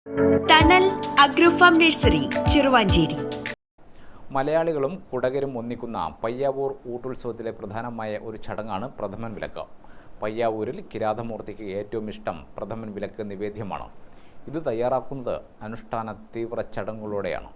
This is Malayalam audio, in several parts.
Tunnel അഗ്രോഫാം nursery Cheruvanchery. മലയാളികളും കുടകരും ഒന്നിക്കുന്ന പയ്യാവൂർ ഊട്ടുത്സവത്തിലെ പ്രധാനമായ ഒരു ചടങ്ങാണ് പ്രഥമൻ വിലക്ക്. പയ്യാവൂരിൽ കിരാതമൂർത്തിക്ക് ഏറ്റവും ഇഷ്ടം പ്രഥമൻ വിലക്ക് നിവേദ്യമാണ്. ഇത് തയ്യാറാക്കുന്നത് അനുഷ്ഠാന തീവ്ര ചടങ്ങുകളോടെയാണ്.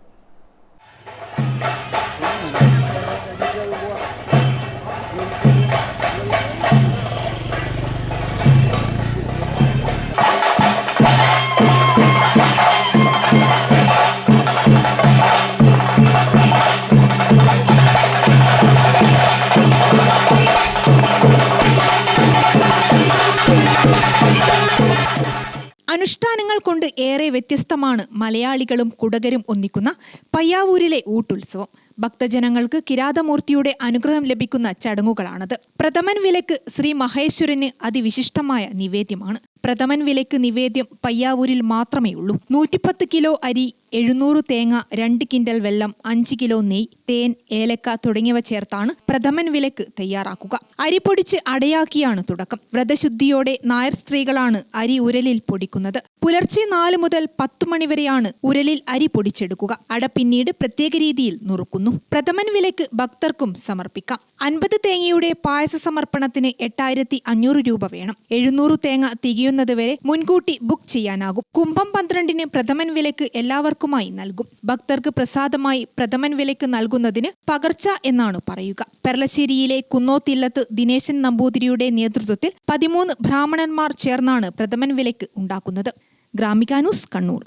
അനുഷ്ഠാനങ്ങൾ കൊണ്ട് ഏറെ വ്യത്യസ്തമാണ് മലയാളികളും കുടകരും ഒന്നിക്കുന്ന പയ്യാവൂരിലെ ഊട്ടുത്സവം. ഭക്തജനങ്ങൾക്ക് കിരാതമൂർത്തിയുടെ അനുഗ്രഹം ലഭിക്കുന്ന ചടങ്ങുകളാണത്. പ്രഥമൻ വിലക്ക് ശ്രീ മഹേശ്വരന് അതിവിശിഷ്ടമായ നിവേദ്യമാണ്. പ്രഥമൻ വിലക്ക് നിവേദ്യം പയ്യാവൂരിൽ മാത്രമേ ഉള്ളൂ. 110 കിലോ അരി, 700 തേങ്ങ, 2 കിൻഡൽ വെള്ളം, 5 കിലോ നെയ്, തേൻ, ഏലക്ക തുടങ്ങിയവ ചേർത്താണ് പ്രഥമൻ വിലക്ക് തയ്യാറാക്കുക. അരി പൊടിച്ച് അടയാക്കിയാണ് തുടക്കം. വ്രതശുദ്ധിയോടെ നായർ സ്ത്രീകളാണ് അരി ഉരലിൽ പൊടിക്കുന്നത്. പുലർച്ചെ 4 മുതൽ 10 മണിവരെയാണ് ഉരലിൽ അരി പൊടിച്ചെടുക്കുക. അട പിന്നീട് പ്രത്യേക രീതിയിൽ നുറുക്കുന്നു. പ്രഥമൻ വിലക്ക് ഭക്തർക്കും സമർപ്പിക്കാം. 50 തേങ്ങയുടെ പായസ സമർപ്പണത്തിന് 8500 രൂപ വേണം. 700 തേങ്ങ തികയുന്നതുവരെ മുൻകൂട്ടി ബുക്ക് ചെയ്യാനാകും. കുംഭം 12-ന് പ്രഥമൻ വിലക്ക് എല്ലാവർക്കുമായി നൽകും. ഭക്തർക്ക് പ്രസാദമായി പ്രഥമൻ വിലക്ക് നൽകുന്നതിന് പകർച്ച എന്നാണ് പറയുക. പെർളശ്ശേരിയിലെ കുന്നോത്തില്ലത്ത് ദിനേശൻ നമ്പൂതിരിയുടെ നേതൃത്വത്തിൽ 13 ബ്രാഹ്മണന്മാർ ചേർന്നാണ് പ്രഥമൻ വിലക്ക് ഉണ്ടാക്കുന്നത്. ഗ്രാമിക ന്യൂസ്, കണ്ണൂർ.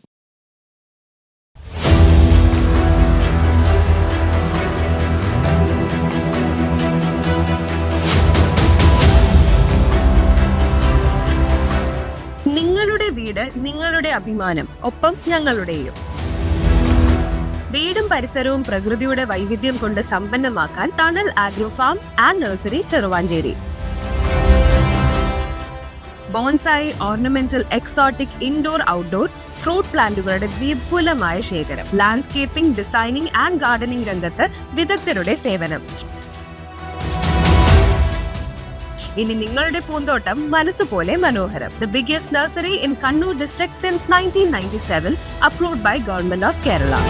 നിങ്ങളുടെ വീട് നിങ്ങളുടെ അഭിമാനം, ഒപ്പം ഞങ്ങളുടെയും. വീടും പരിസരവും പ്രകൃതിയുടെ വൈവിധ്യം കൊണ്ട് സമ്പന്നമാക്കാൻ tunnel agro farm and nursery Cheruvanchery. Bonsai, ornamental, exotic, indoor, outdoor fruit പ്ലാന്റുകളുടെ വിപുലമായ ശേഖരം. ലാൻഡ്സ്കേപ്പിംഗ്, ഡിസൈനിംഗ് ആൻഡ് ഗാർഡനിംഗ് രംഗത്ത് വിദഗ്ധരുടെ സേവനം. ഇനി നിങ്ങളുടെ പൂന്തോട്ടം മനസ്സുപോലെ മനോഹരം. The biggest nursery in Kannur district since 1997, approved by Government of Kerala.